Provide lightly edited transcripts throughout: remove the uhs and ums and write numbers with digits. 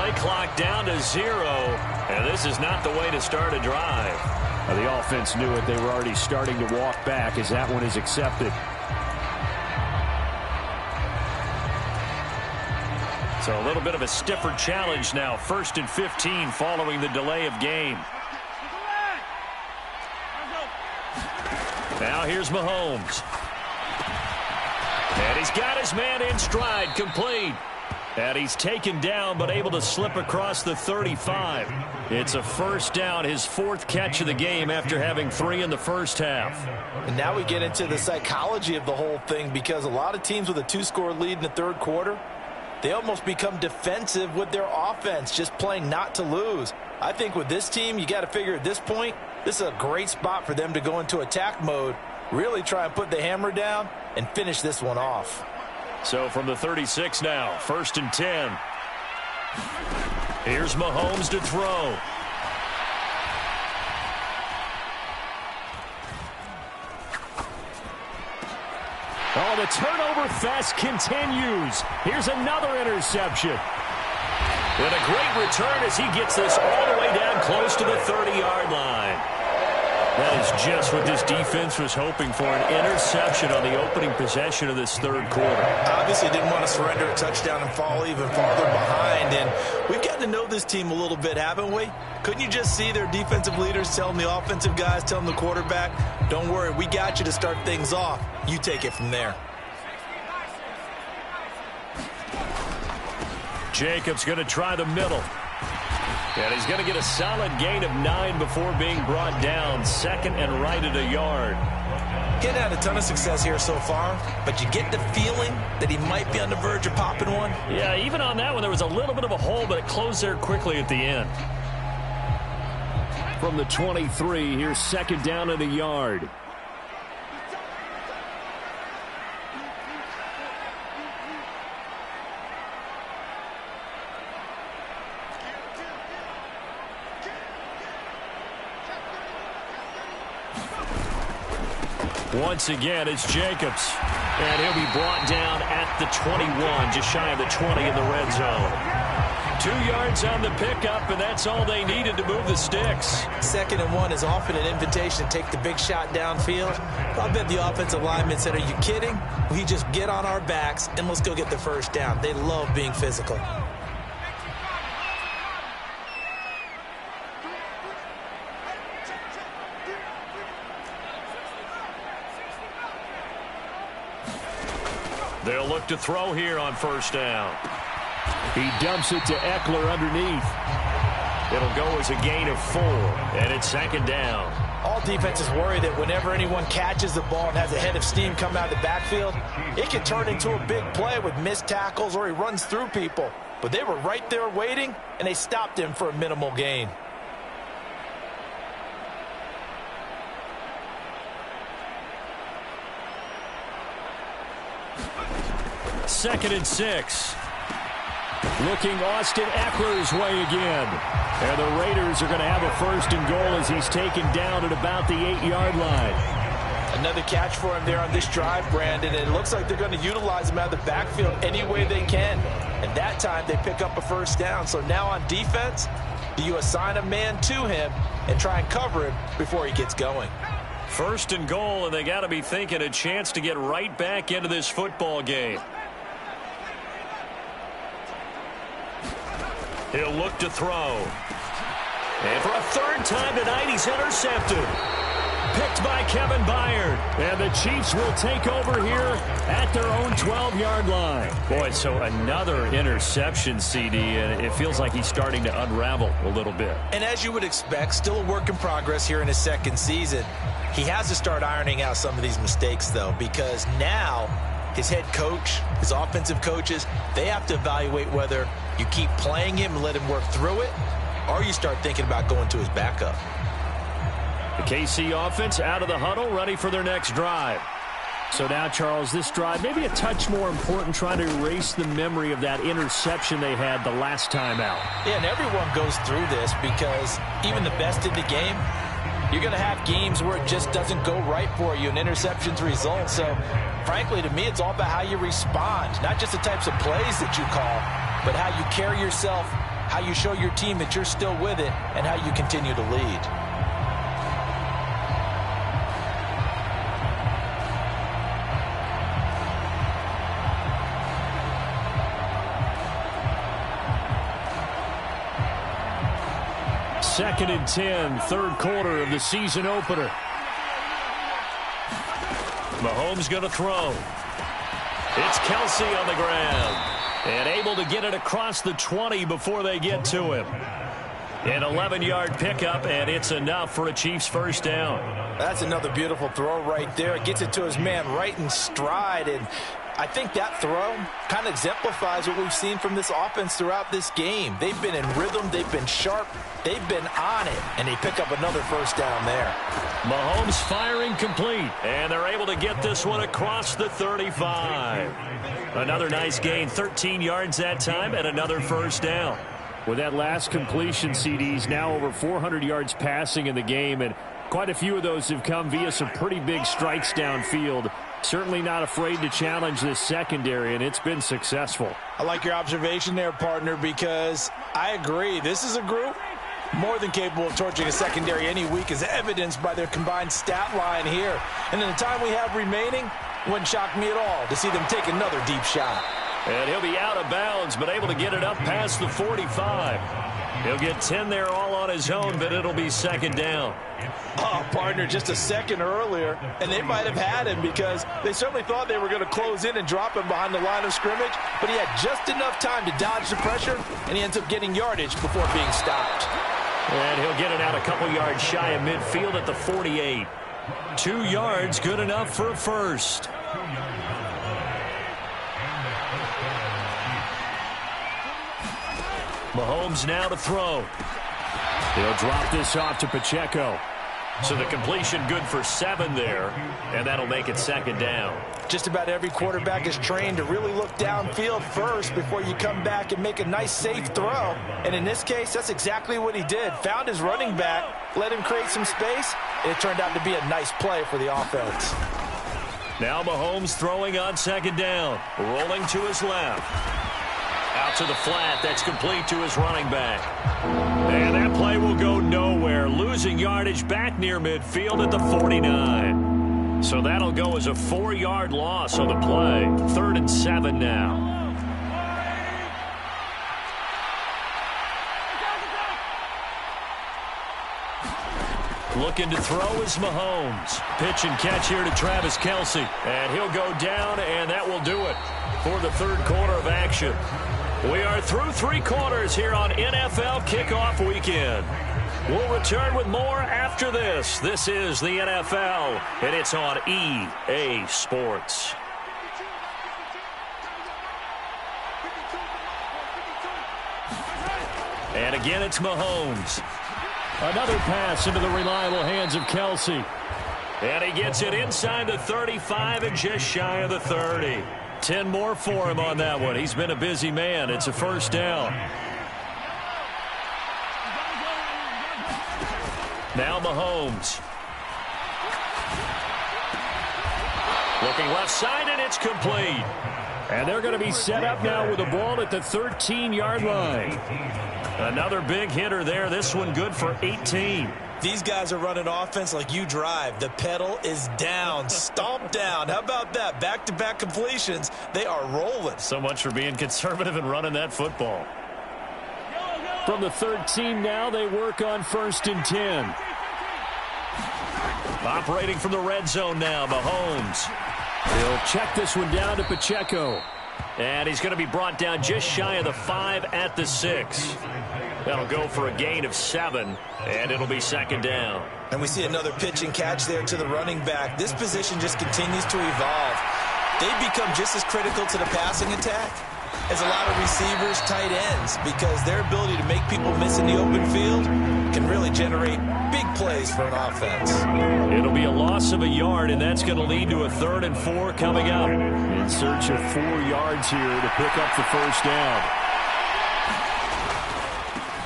play clock down to 0, and this is not the way to start a drive. Well, the offense knew it. They were already starting to walk back as that one is accepted. So a little bit of a stiffer challenge now. 1st and 15 following the delay of game. Now here's Mahomes. And he's got his man in stride, complete. And he's taken down but able to slip across the 35. It's a first down, his 4th catch of the game after having 3 in the first half. And now we get into the psychology of the whole thing, because a lot of teams with a 2-score lead in the 3rd quarter, they almost become defensive with their offense, just playing not to lose. I think with this team, you got to figure at this point, this is a great spot for them to go into attack mode, really try and put the hammer down and finish this one off. So from the 36 now, 1st and 10. Here's Mahomes to throw. Oh, the turnover fest continues. Here's another interception. And a great return as he gets this all the way down close to the 30-yard line. That is just what this defense was hoping for, an interception on the opening possession of this 3rd quarter. Obviously didn't want to surrender a touchdown and fall even farther behind. And we've gotten to know this team a little bit, haven't we? Couldn't you just see their defensive leaders telling the offensive guys, telling the quarterback, don't worry, we got you to start things off. You take it from there. Jacobs going to try the middle. And he's going to get a solid gain of 9 before being brought down. 2nd and right at a yard. Getting had a ton of success here so far, but you get the feeling that he might be on the verge of popping one. Yeah, even on that one, there was a little bit of a hole, but it closed there quickly at the end. From the 23, here's 2nd down at a yard. Once again, it's Jacobs. And he'll be brought down at the 21, just shy of the 20 in the red zone. 2 yards on the pickup, and that's all they needed to move the sticks. 2nd and 1 is often an invitation to take the big shot downfield. I bet the offensive lineman said, are you kidding? We just get on our backs, and let's go get the first down. They love being physical. They'll look to throw here on 1st down. He dumps it to Eckler underneath. It'll go as a gain of 4, and it's 2nd down. All defenses worry that whenever anyone catches the ball and has a head of steam come out of the backfield, it can turn into a big play with missed tackles or he runs through people. But they were right there waiting, and they stopped him for a minimal gain. Second and 6. Looking Austin Eckler's way again. And the Raiders are going to have a 1st and goal as he's taken down at about the 8-yard line. Another catch for him there on this drive, Brandon, and it looks like they're going to utilize him out of the backfield any way they can. And that time they pick up a 1st down. So now on defense, do you assign a man to him and try and cover him before he gets going? 1st and goal, and they got to be thinking a chance to get right back into this football game. He'll look to throw. And for a 3rd time tonight, he's intercepted. Picked by Kevin Byard. And the Chiefs will take over here at their own 12-yard line. Boy, so another interception, CD, and it feels like he's starting to unravel a little bit. And as you would expect, still a work in progress here in his 2nd season. He has to start ironing out some of these mistakes, though, because now his head coach, his offensive coaches, they have to evaluate whether you keep playing him and let him work through it, or you start thinking about going to his backup. The KC offense out of the huddle, ready for their next drive. So now, Charles, this drive maybe a touch more important, trying to erase the memory of that interception they had the last time out. Yeah, and everyone goes through this because even the best in the game, you're going to have games where it just doesn't go right for you and interceptions result. So, frankly, to me, it's all about how you respond, not just the types of plays that you call, but how you carry yourself how you show your team that you're still with it, and how you continue to lead. Second and 10, third quarter of the season opener. Mahomes going to throw. It's Kelsey on the ground. And able to get it across the 20 before they get to him. An 11-yard pickup, and it's enough for a Chiefs first down. That's another beautiful throw right there. Gets it to his man right in stride, and I think that throw kind of exemplifies what we've seen from this offense throughout this game. They've been in rhythm. They've been sharp. They've been on it, and they pick up another first down there. Mahomes firing complete, and they're able to get this one across the 35. Another nice gain, 13 yards that time, and another first down. With that last completion, CD's now over 400 yards passing in the game, and quite a few of those have come via some pretty big strikes downfield. Certainly not afraid to challenge this secondary, and it's been successful. I like your observation there, partner, because I agree. This is a group more than capable of torching a secondary any week, as evidenced by their combined stat line here. And in the time we have remaining, it wouldn't shock me at all to see them take another deep shot. And he'll be out of bounds, but able to get it up past the 45. He'll get 10 there all on his own, but it'll be second down. Oh, partner, just a second earlier, and they might have had him because they certainly thought they were going to close in and drop him behind the line of scrimmage, but he had just enough time to dodge the pressure, and he ends up getting yardage before being stopped. And he'll get it out a couple yards shy of midfield at the 48. 2 yards, good enough for a first. Mahomes now to throw. He'll drop this off to Pacheco. So the completion good for 7 there, and that'll make it second down. Just about every quarterback is trained to really look downfield first before you come back and make a nice, safe throw. And in this case, that's exactly what he did. Found his running back, let him create some space, and it turned out to be a nice play for the offense. Now Mahomes throwing on second down, rolling to his left. Out to the flat, that's complete to his running back. And that play will go nowhere, losing yardage back near midfield at the 49. So that'll go as a 4-yard loss on the play. 3rd and 7 now. Looking to throw is Mahomes. Pitch and catch here to Travis Kelsey. And he'll go down, and that will do it for the third quarter of action. We are through 3 quarters here on NFL Kickoff Weekend. We'll return with more after this. This is the NFL, and it's on EA Sports. And again, it's Mahomes. Another pass into the reliable hands of Kelsey. And he gets it inside the 35 and just shy of the 30. 10 more for him on that one. He's been a busy man. It's a first down. Now Mahomes. Looking left side, and it's complete. And they're going to be set up now with the ball at the 13-yard line. Another big hitter there. This one good for 18. These guys are running offense like you drive. The pedal is down, stomp down. How about that? Back-to-back completions. They are rolling. So much for being conservative and running that football. From the 13 now, they work on 1st and 10. Operating from the red zone now, Mahomes. He'll check this one down to Pacheco. And he's going to be brought down just shy of the 5 at the 6. That'll go for a gain of 7, and it'll be second down. And we see another pitch and catch there to the running back. This position just continues to evolve. They've become just as critical to the passing attack as a lot of receivers, tight ends, because their ability to make people miss in the open field can really generate big plays for an offense. It'll be a loss of a yard, and that's going to lead to a 3rd and 4 coming up. In search of 4 yards here to pick up the first down.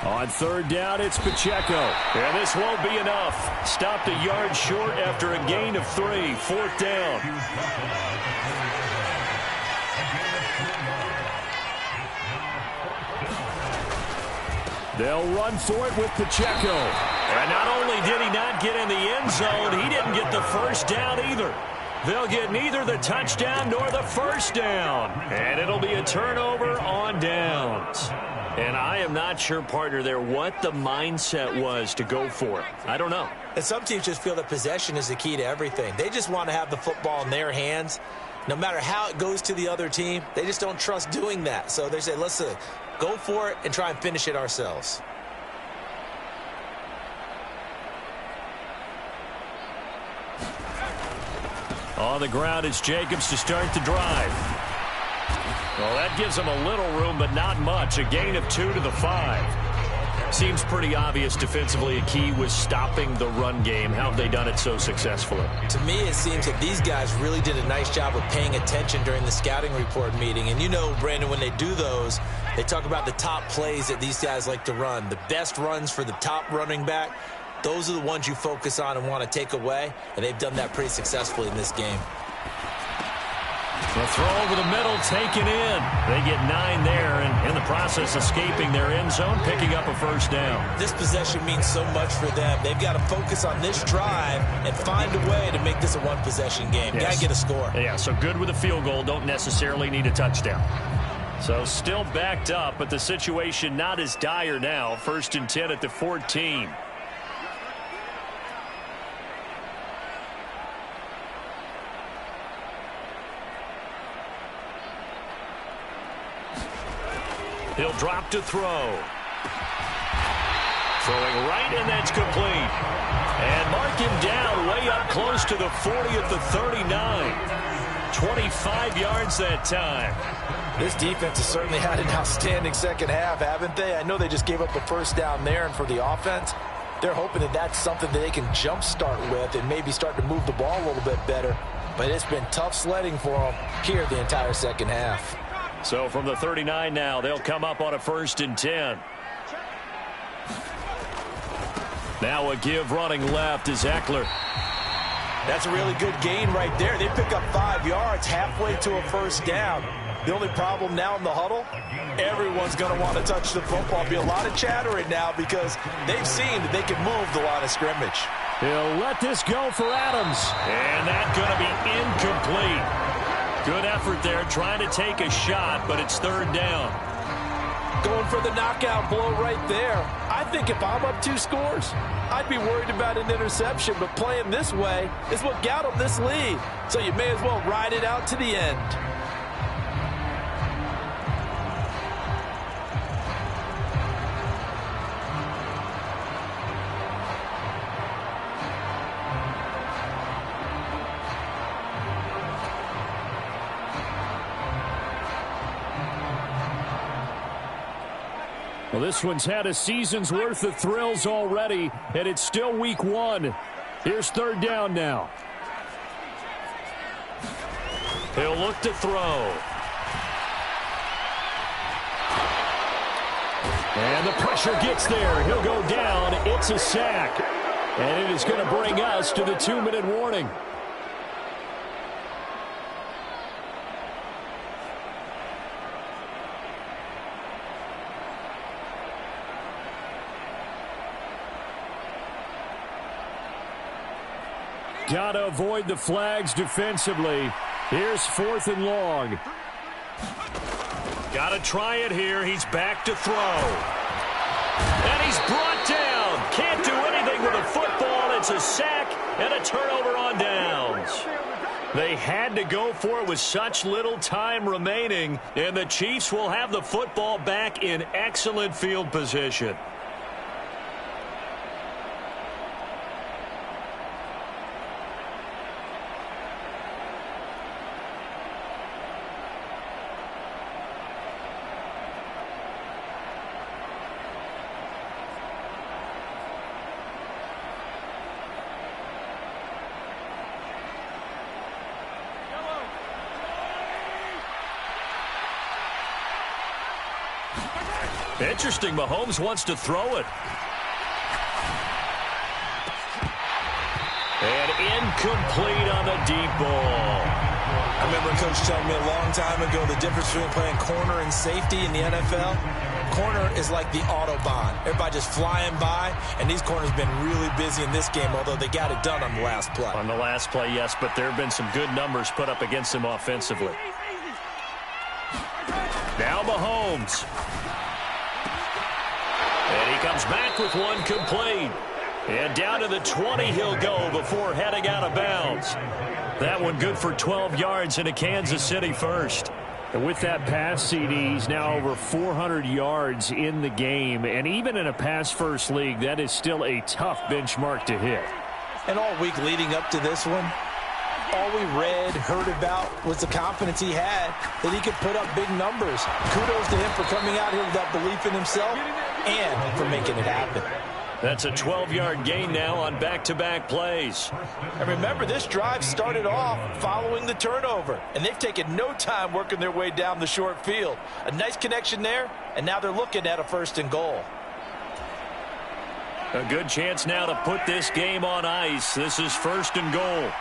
On 3rd down, it's Pacheco. And this won't be enough. Stopped a yard short after a gain of 3. 4th down. They'll run for it with Pacheco. And not only did he not get in the end zone, he didn't get the first down either. They'll get neither the touchdown nor the first down. And it'll be a turnover on downs. And I am not sure, partner, there what the mindset was to go for it. I don't know. And some teams just feel that possession is the key to everything. They just want to have the football in their hands. No matter how it goes to the other team, they just don't trust doing that. So they say, let's go for it and try and finish it ourselves. On the ground, it's Jacobs to start the drive. Well, that gives them a little room, but not much. A gain of 2 to the 5. Seems pretty obvious defensively a key was stopping the run game. How have they done it so successfully? To me, it seems that these guys really did a nice job of paying attention during the scouting report meeting. And you know, Brandon, when they do those, they talk about the top plays that these guys like to run. The best runs for the top running back, those are the ones you focus on and want to take away. And they've done that pretty successfully in this game. The throw over the middle, taken in. They get 9 there, and in the process, escaping their end zone, picking up a first down. This possession means so much for them. They've got to focus on this drive and find a way to make this a one-possession game. Yes. Got to get a score. Yeah, so good with a field goal. Don't necessarily need a touchdown. So still backed up, but the situation not as dire now. 1st and 10 at the 14. He'll drop to throw. Throwing right, and that's complete. And mark him down way up close to the 40 at the 39. 25 yards that time. This defense has certainly had an outstanding second half, haven't they? I know they just gave up a first down there, and for the offense, they're hoping that that's something that they can jumpstart with and maybe start to move the ball a little bit better. But it's been tough sledding for them here the entire second half. So from the 39 now, they'll come up on a 1st and 10. Now a give running left is Eckler. That's a really good gain right there. They pick up 5 yards halfway to a first down. The only problem now in the huddle, everyone's going to want to touch the football. Be a lot of chattering now because they've seen that they can move the line of scrimmage. He'll let this go for Adams. And that's going to be incomplete. Good effort there, trying to take a shot, but it's 3rd down. Going for the knockout blow right there. I think if I'm up 2 scores, I'd be worried about an interception, but playing this way is what got them this lead. So you may as well ride it out to the end. Well, this one's had a season's worth of thrills already, and it's still week 1. Here's 3rd down now. He'll look to throw. And the pressure gets there. He'll go down. It's a sack. And it is going to bring us to the 2-minute warning. Got to avoid the flags defensively. Here's 4th and long. Got to try it here. He's back to throw. And he's brought down. Can't do anything with a football. It's a sack and a turnover on downs. They had to go for it with such little time remaining, and the Chiefs will have the football back in excellent field position. Interesting, Mahomes wants to throw it. And incomplete on the deep ball. I remember Coach telling me a long time ago the difference between playing corner and safety in the NFL. corner is like the Autobahn. Everybody just flying by, and these corners have been really busy in this game, although they got it done on the last play. On the last play, yes, but there have been some good numbers put up against them offensively. Now Mahomes. And he comes back with one complete. And down to the 20 he'll go before heading out of bounds. That one good for 12 yards into Kansas City first. And with that pass, CD, he's now over 400 yards in the game. And even in a pass-first league, that is still a tough benchmark to hit. And all week leading up to this one, all we read, heard about was the confidence he had that he could put up big numbers. Kudos to him for coming out here with that belief in himself and for making it happen. That's a 12-yard gain now on back-to-back plays. And remember, this drive started off following the turnover, and they've taken no time working their way down the short field. A nice connection there, and now they're looking at a 1st and goal. A good chance now to put this game on ice. This is 1st and goal.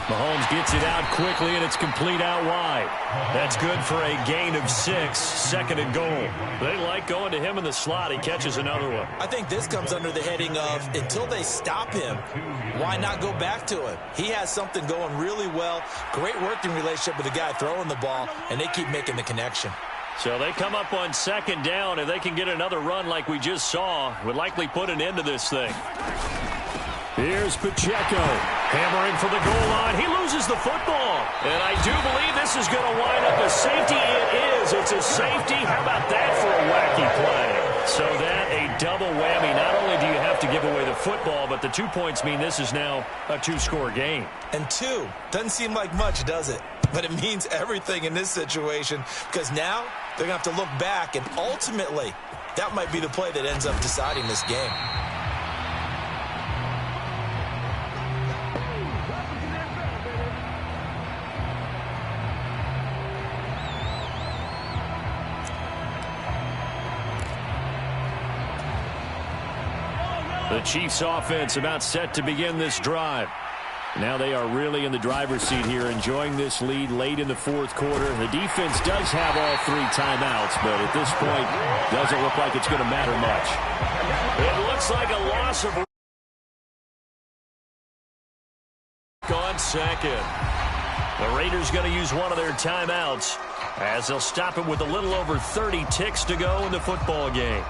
Mahomes gets it out quickly, and it's complete out wide. That's good for a gain of 6, 2nd and goal. They like going to him in the slot. He catches another one. I think this comes under the heading of, until they stop him, why not go back to him? He has something going really well. Great working relationship with the guy throwing the ball, and they keep making the connection. So they come up on 2nd down. If they can get another run like we just saw, would likely put an end to this thing. Here's Pacheco. Hammering for the goal line. He loses the football. And I do believe this is going to wind up a safety. It is. It's a safety. How about that for a wacky play? So that a double whammy. Not only do you have to give away the football, but the 2 points mean this is now a 2-score game. And 2 doesn't seem like much, does it? But it means everything in this situation, because now they're going to have to look back, and ultimately that might be the play that ends up deciding this game. The Chiefs offense about set to begin this drive. Now they are really in the driver's seat here, enjoying this lead late in the 4th quarter. The defense does have all 3 timeouts, but at this point, doesn't look like it's going to matter much. It looks like a loss of on 2nd. The Raiders going to use one of their timeouts as they'll stop it with a little over 30 ticks to go in the football game.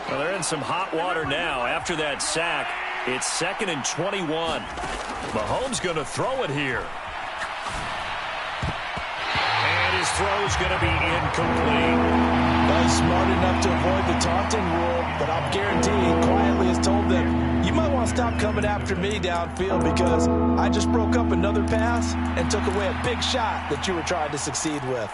Well, they're in some hot water now after that sack. It's 2nd and 21. Mahomes going to throw it here. And his throw's going to be incomplete. Well, he's smart enough to avoid the taunting rule, but I'll guarantee he quietly has told them, you might want to stop coming after me downfield because I just broke up another pass and took away a big shot that you were trying to succeed with.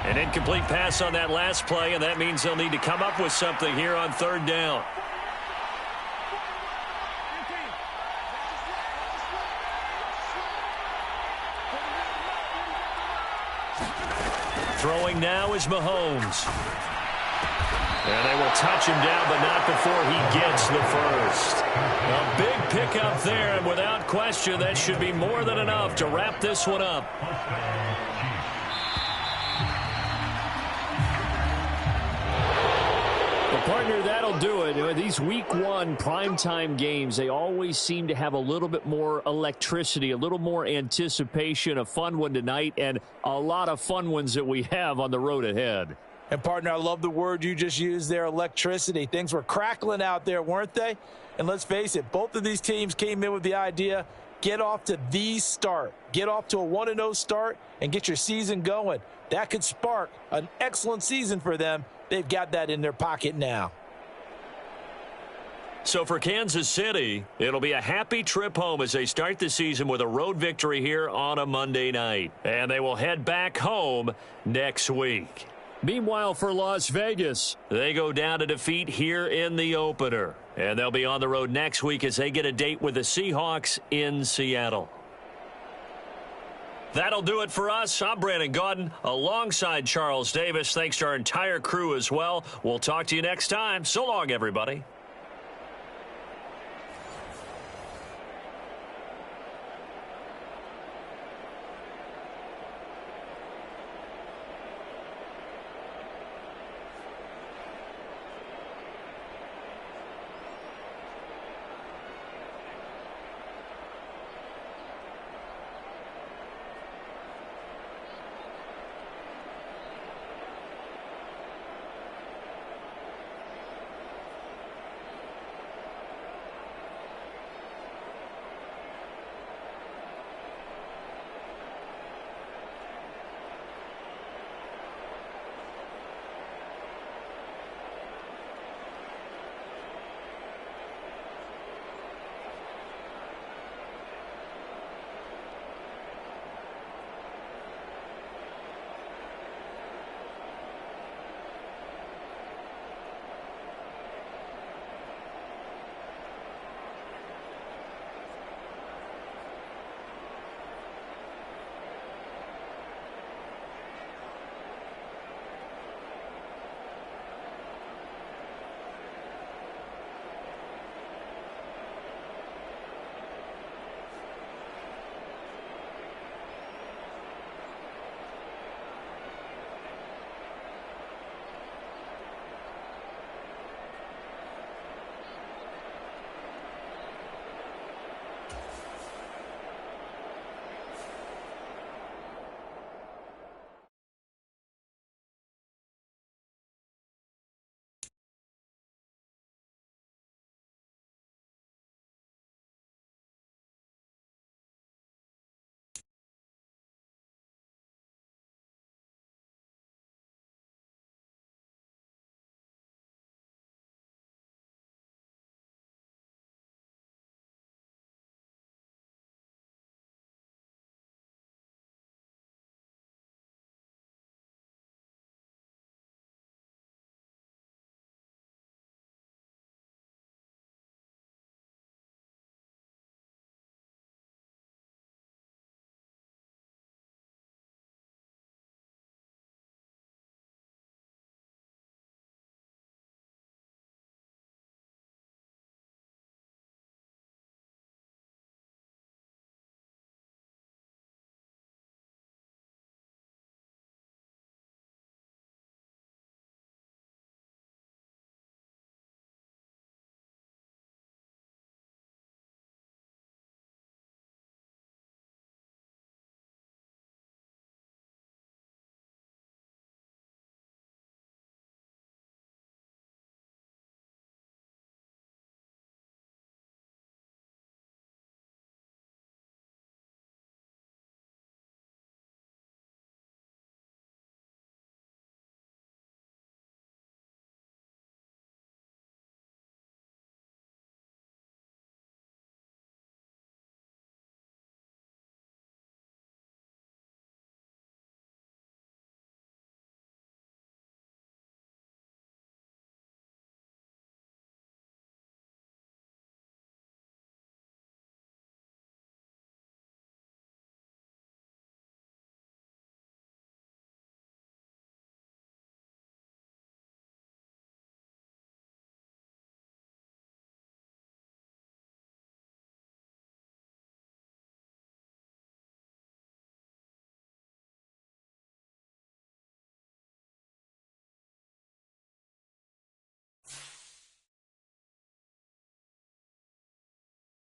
An incomplete pass on that last play, and that means they'll need to come up with something here on 3rd down. Throwing now is Mahomes. And they will touch him down, but not before he gets the first. A big pickup there, and without question, that should be more than enough to wrap this one up. Partner, that'll do it. These week 1 primetime games, they always seem to have a little bit more electricity, a little more anticipation. A fun one tonight, and a lot of fun ones that we have on the road ahead. And, partner, I love the word you just used there, electricity. Things were crackling out there, weren't they? And let's face it, both of these teams came in with the idea, get off to the start. Get off to a 1-0 start and get your season going. That could spark an excellent season for them. They've got that in their pocket now. So for Kansas City, it'll be a happy trip home as they start the season with a road victory here on a Monday night. And they will head back home next week. Meanwhile, for Las Vegas, they go down to defeat here in the opener. And they'll be on the road next week as they get a date with the Seahawks in Seattle. That'll do it for us. I'm Brandon Gaudin alongside Charles Davis. Thanks to our entire crew as well. We'll talk to you next time. So long, everybody.